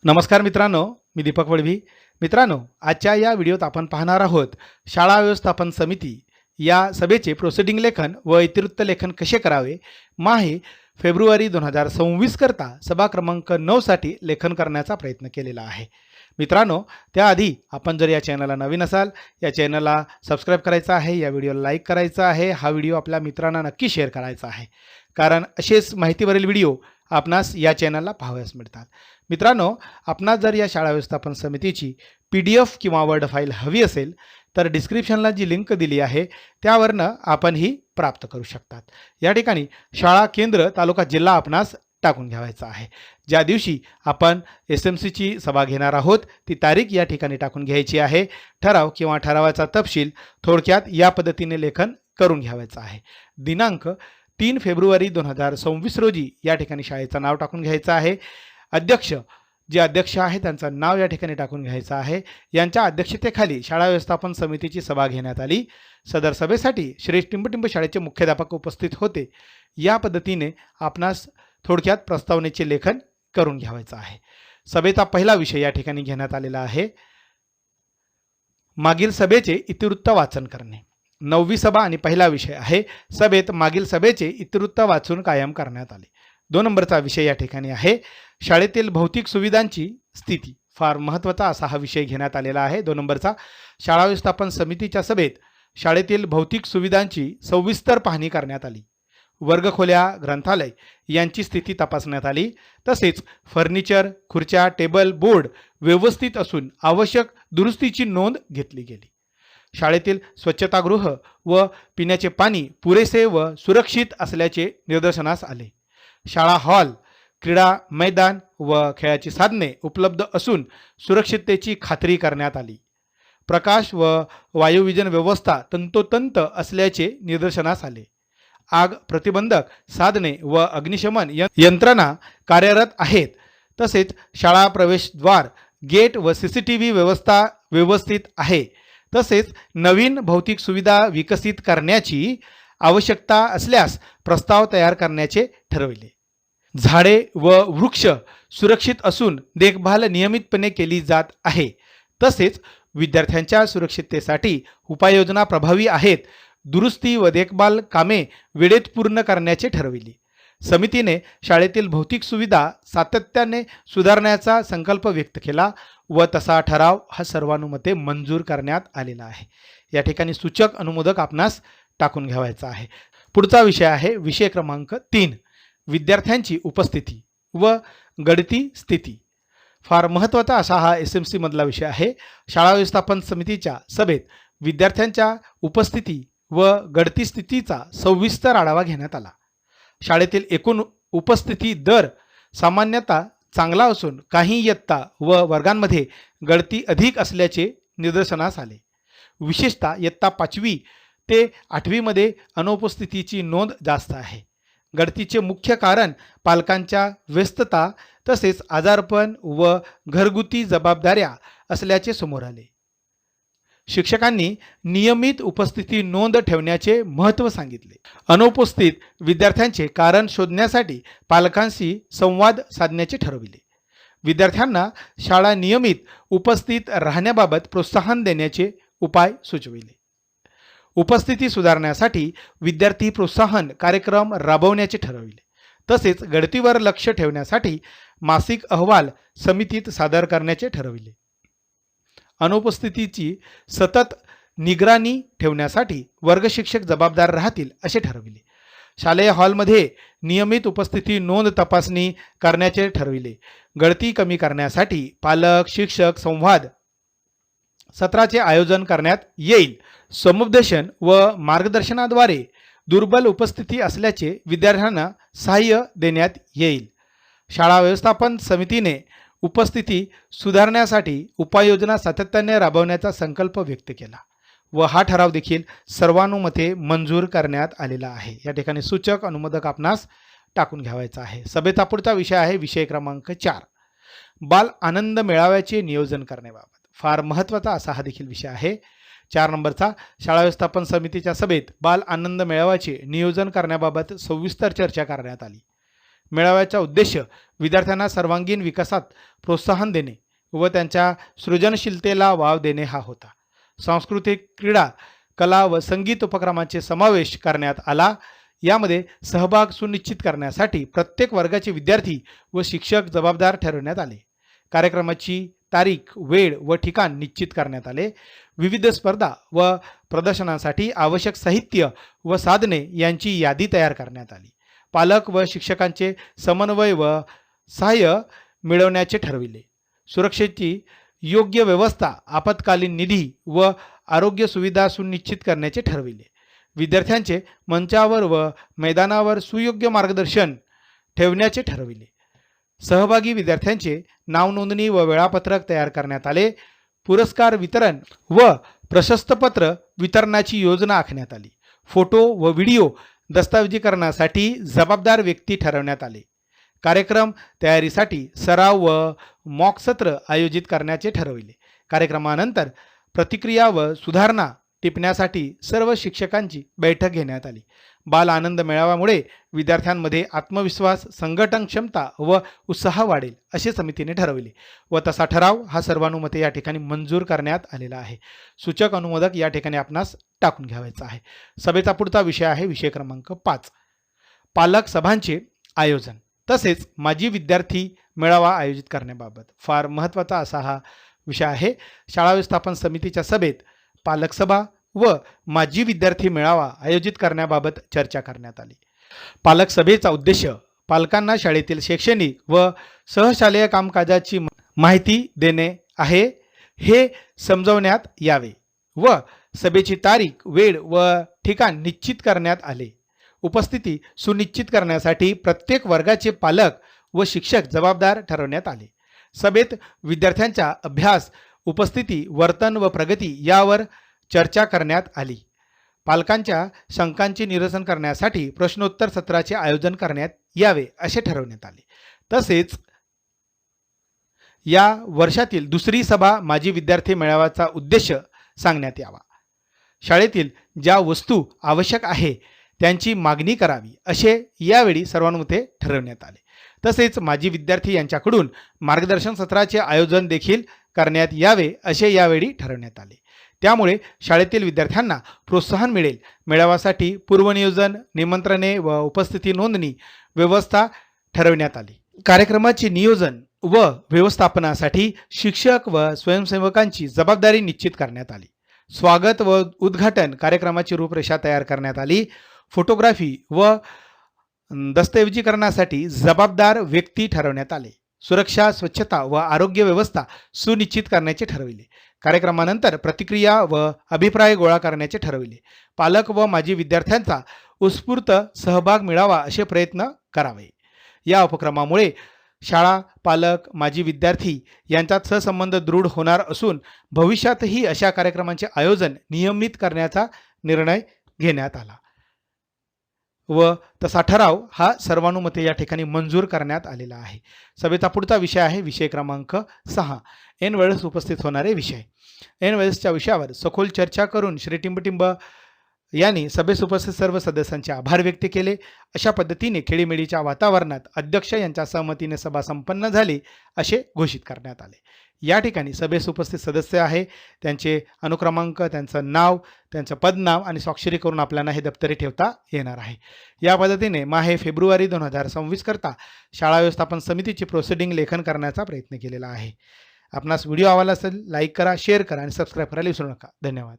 नमस्कार मित्रांनो, मी दीपक वळवी. मित्रांनो, आजच्या या व्हिडिओत आपण पाहणार आहोत शाळा व्यवस्थापन समिती या सभेचे प्रोसिडिंग लेखन व इतिवृत्त लेखन कसे करावे. माहे फेब्रुवारी 2026 करता सभा क्रमांक 9 साठी लेखन करण्याचा प्रयत्न केलेला आहे. मित्रांनो, त्याआधी आपण जर या चॅनलला नवीन असाल, या चॅनलला सबस्क्राईब करायचं आहे, या व्हिडिओला लाईक करायचा आहे, हा व्हिडिओ आपल्या मित्रांना नक्की शेअर करायचा आहे, कारण असेच माहितीवरील व्हिडिओ आपणास या चॅनलला पाहावयास मिळतात. मित्रांनो, आपणास जर या शाळा व्यवस्थापन समितीची PDF किंवा वर्ड फाईल हवी असेल तर डिस्क्रिप्शनला जी लिंक दिली आहे त्यावरनं आपण ही प्राप्त करू शकतात. या ठिकाणी शाळा केंद्र तालुका जिल्हा आपणास टाकून घ्यायचा आहे. ज्या दिवशी आपण SMCची सभा घेणार आहोत ती तारीख या ठिकाणी टाकून घ्यायची आहे. ठराव किंवा ठरावाचा तपशील थोडक्यात या पद्धतीने लेखन करून घ्यायचं आहे. दिनांक 3 फेब्रुवारी 2026 रोजी या ठिकाणी शाळेचं नाव टाकून घ्यायचं आहे. अध्यक्ष जे अध्यक्ष आहे त्यांचं नाव या ठिकाणी टाकून घ्यायचं आहे. यांच्या अध्यक्षतेखाली शाळा व्यवस्थापन समितीची सभा घेण्यात आली. सदर सभेसाठी श्री टिंबटिंब शाळेचे मुख्याध्यापक उपस्थित होते. या पद्धतीने आपणास थोडक्यात प्रस्तावनेचे लेखन करून घ्यायचं आहे. सभेचा पहिला विषय या ठिकाणी घेण्यात आलेला आहे. मागील सभेचे इतिवृत्त वाचन करणे. 9वी सभा आणि पहिला विषय आहे. सभेत मागील सभेचे इतिवृत्त वाचून कायम करण्यात आले. 2 नंबरचा विषय या ठिकाणी आहे शाळेतील भौतिक सुविधांची स्थिती. फार महत्त्वाचा असा हा विषय घेण्यात आलेला आहे. 2 नंबरचा शाळा व्यवस्थापन समितीच्या सभेत शाळेतील भौतिक सुविधांची सविस्तर पाहणी करण्यात आली. वर्गखोल्या, ग्रंथालय यांची स्थिती तपासण्यात आली. तसेच फर्निचर, खुर्च्या, टेबल, बोर्ड व्यवस्थित असून आवश्यक दुरुस्तीची नोंद घेतली गेली. शाळेतील स्वच्छतागृह व पिण्याचे पाणी पुरेसे व सुरक्षित असल्याचे निदर्शनास आले. शाळा हॉल, क्रीडा मैदान व खेळाची साधने उपलब्ध असून सुरक्षिततेची खात्री करण्यात आली. प्रकाश व वायुविजन व्यवस्था तंतोतंत असल्याचे निदर्शनास आले. आग प्रतिबंधक साधने व अग्निशमन यंत्रणा कार्यरत आहेत. तसेच शाळा प्रवेशद्वार, गेट व CCTV व्यवस्था व्यवस्थित आहे. तसेच नवीन भौतिक सुविधा विकसित करण्याची आवश्यकता असल्यास प्रस्ताव तयार करण्याचे ठरविले. झाडे व वृक्ष सुरक्षित असून देखभाल नियमितपणे केली जात आहे. तसेच विद्यार्थ्यांच्या सुरक्षिततेसाठी उपाययोजना प्रभावी आहेत. दुरुस्ती व देखभाल कामे वेळेत पूर्ण करण्याचे ठरविले. समितीने शाळेतील भौतिक सुविधा सातत्याने सुधारण्याचा संकल्प व्यक्त केला व तसा ठराव हा सर्वानुमते मंजूर करण्यात आलेला आहे. या ठिकाणी सूचक अनुमोदक आपणास टाकून घ्यायचा आहे. पुढचा विषय आहे विषय क्रमांक 3 विद्यार्थ्यांची उपस्थिती व गळती स्थिती. फार महत्त्वाचा असा हा SMC मधला विषय आहे. शाळा व्यवस्थापन समितीच्या सभेत विद्यार्थ्यांच्या उपस्थिती व गळती स्थितीचा सविस्तर आढावा घेण्यात आला. शाळेतील एकूण उपस्थिती दर सामान्यतः चांगला असून काही इयत्ता व वर्गांमध्ये गळती अधिक असल्याचे निदर्शनास आले. विशेषतः इयत्ता 5वी ते 8वी मध्ये अनुपस्थितीची नोंद जास्त आहे. गळतीचे मुख्य कारण पालकांच्या व्यस्तता तसेच आजारपण व घरगुती जबाबदाऱ्या असल्याचे समोर आले. शिक्षकांनी नियमित उपस्थिती नोंद ठेवण्याचे महत्त्व सांगितले. अनुपस्थित विद्यार्थ्यांचे कारण शोधण्यासाठी पालकांशी संवाद साधण्याचे ठरविले. विद्यार्थ्यांना शाळा नियमित उपस्थित राहण्याबाबत प्रोत्साहन देण्याचे उपाय सुचविले. उपस्थिती सुधारण्यासाठी विद्यार्थी प्रोत्साहन कार्यक्रम राबवण्याचे ठरविले. तसेच गळतीवर लक्ष ठेवण्यासाठी मासिक अहवाल समितीत सादर करण्याचे ठरविले. अनुपस्थितीची सतत निगराणी ठेवण्यासाठी वर्ग शिक्षक जबाबदार राहतील असे ठरविले. शालेय हॉलमध्ये नियमित उपस्थिती नोंद तपासणी करण्याचे ठरविले. गळती कमी करण्यासाठी पालक शिक्षक संवाद सत्राचे आयोजन करण्यात येईल. समुपदेशन व मार्गदर्शनाद्वारे दुर्बल उपस्थिती असल्याचे विद्यार्थ्यांना सहाय्य देण्यात येईल. शाळा व्यवस्थापन समितीने उपस्थिती सुधारण्यासाठी उपाययोजना सातत्याने राबवण्याचा संकल्प व्यक्त केला व हा ठराव देखील सर्वानुमते मंजूर करण्यात आलेला आहे. या ठिकाणी सूचक अनुमोदक आपणास टाकून घ्यायचा आहे. सभेचा पुढचा विषय आहे विषय क्रमांक 4 बाल आनंद मेळाव्याचे नियोजन करण्याबाबत. फार महत्त्वाचा असा हा देखील विषय आहे. 4 नंबरचा शाळा व्यवस्थापन समितीच्या सभेत बाल आनंद मेळाव्याचे नियोजन करण्याबाबत सविस्तर चर्चा करण्यात आली. मेळाव्याचा उद्देश विद्यार्थ्यांना सर्वांगीण विकासात प्रोत्साहन देणे व त्यांच्या सृजनशीलतेला वाव देणे हा होता. सांस्कृतिक, क्रीडा, कला व संगीत उपक्रमांचे समावेश करण्यात आला. यामध्ये सहभाग सुनिश्चित करण्यासाठी प्रत्येक वर्गाचे विद्यार्थी व शिक्षक जबाबदार ठरवण्यात आले. कार्यक्रमाची तारीख, वेळ व ठिकाण निश्चित करण्यात आले. विविध स्पर्धा व प्रदर्शनांसाठी आवश्यक साहित्य व साधने यांची यादी तयार करण्यात आली. पालक व शिक्षकांचे समन्वय व सहाय्य मिळवण्याचे ठरविले. सुरक्षेची योग्य व्यवस्था, आपत्कालीन निधी व आरोग्य सुविधा सुनिश्चित करण्याचे ठरविले. विद्यार्थ्यांचे मंचावर व मैदानावर सुयोग्य मार्गदर्शन ठेवण्याचे ठरविले. सहभागी विद्यार्थ्यांचे नावनोंदणी व वेळापत्रक तयार करण्यात आले. पुरस्कार वितरण व प्रशस्तीपत्र वितरणाची योजना आखण्यात आली. फोटो व व्हिडिओ दस्तऐवजीकरणासाठी जबाबदार व्यक्ती ठरवण्यात आले. कार्यक्रम तयारीसाठी सराव व मॉक सत्र आयोजित करण्याचे ठरविले. कार्यक्रमानंतर प्रतिक्रिया व सुधारणा टिपण्यासाठी सर्व शिक्षकांची बैठक घेण्यात आली. बाल आनंद मेळाव्यामुळे विद्यार्थ्यांमध्ये आत्मविश्वास, संघटन क्षमता व उत्साह वाढेल असे समितीने ठरविले व तसा ठराव हा सर्वानुमते या ठिकाणी मंजूर करण्यात आलेला आहे. सूचक अनुमोदक या ठिकाणी आपणास टाकून घ्यावायचा आहे. सभेचा पुढचा विषय आहे विषय क्रमांक 5, पालक सभांचे आयोजन तसेच माजी विद्यार्थी मेळावा आयोजित करण्याबाबत. फार महत्त्वाचा असा हा विषय आहे. शाळा व्यवस्थापन समितीच्या सभेत पालक सभा व माजी विद्यार्थी मेळावा आयोजित करण्याबाबत चर्चा करण्यात आली. पालक सभेचा उद्देश पालकांना शाळेतील शैक्षणिक व सहशालेय कामकाजाची माहिती देणे आहे, हे समजवण्यात यावे व सभेची तारीख, वेळ व ठिकाण निश्चित करण्यात आले. उपस्थिती सुनिश्चित करण्यासाठी प्रत्येक वर्गाचे पालक व शिक्षक जबाबदार ठरवण्यात आले. सभेत विद्यार्थ्यांचा अभ्यास, उपस्थिती, वर्तन व प्रगती यावर चर्चा करण्यात आली. पालकांच्या शंकांचे निरसन करण्यासाठी प्रश्नोत्तर सत्राचे आयोजन करण्यात यावे असे ठरवण्यात आले. तसेच या वर्षातील दुसरी सभा माजी विद्यार्थी मेळाव्याचा उद्देश सांगण्यात यावा. शाळेतील ज्या वस्तू आवश्यक आहे त्यांची मागणी करावी असे यावेळी सर्वानुमते ठरवण्यात आले. तसेच माजी विद्यार्थी यांच्याकडून मार्गदर्शन सत्राचे आयोजन देखील करण्यात यावे असे यावेळी ठरवण्यात आले. त्यामुळे शाळेतील विद्यार्थ्यांना प्रोत्साहन मिळेल. मेळाव्यासाठी पूर्वनियोजन, निमंत्रणे व उपस्थिती नोंदणी व्यवस्था ठरवण्यात आली. कार्यक्रमाचे नियोजन व व्यवस्थापनासाठी शिक्षक व स्वयंसेवकांची जबाबदारी निश्चित करण्यात आली. स्वागत व उद्घाटन कार्यक्रमाची रूपरेषा तयार करण्यात आली. फोटोग्राफी व दस्तऐवजीकरणासाठी जबाबदार व्यक्ती ठरवण्यात आले. सुरक्षा, स्वच्छता व आरोग्य व्यवस्था सुनिश्चित करण्याचे ठरविले. कार्यक्रमानंतर प्रतिक्रिया व अभिप्राय गोळा करण्याचे ठरविले. पालक व माजी विद्यार्थ्यांचा उत्स्फूर्त सहभाग मिळावा असे प्रयत्न करावे. या उपक्रमामुळे शाळा, पालक, माजी विद्यार्थी यांच्यात सहसंबंध दृढ होणार असून भविष्यातही अशा कार्यक्रमांचे आयोजन नियमित करण्याचा निर्णय घेण्यात आला व तसा ठराव हा सर्वानुमते या ठिकाणी मंजूर करण्यात आलेला आहे. सभेचा पुढचा विषय आहे विषय क्रमांक 6, ऐन वेळेस उपस्थित होणारे विषय. ऐन वेळेसच्या विषयावर सखोल चर्चा करून श्री टिंबटिंब यांनी सभेस उपस्थित सर्व सदस्यांचे आभार व्यक्त केले. अशा पद्धतीने खेळीमेळीच्या वातावरणात अध्यक्ष यांच्या सहमतीने सभा संपन्न झाली असे घोषित करण्यात आले. या ठिकाणी सभेस उपस्थित सदस्य आहे, त्यांचे अनुक्रमांक, त्यांचं नाव, त्यांचं पदनाव आणि स्वाक्षरी करून आपल्याला हे दप्तरी ठेवता येणार आहे. या पद्धतीने माहे फेब्रुवारी 2026 करता शाळा व्यवस्थापन समितीची प्रोसिडिंग लेखन करण्याचा प्रयत्न केलेला आहे. आपणास व्हिडिओ आवडला असेल लाईक करा, शेअर करा आणि सबस्क्राईब करायला विसरू नका. धन्यवाद.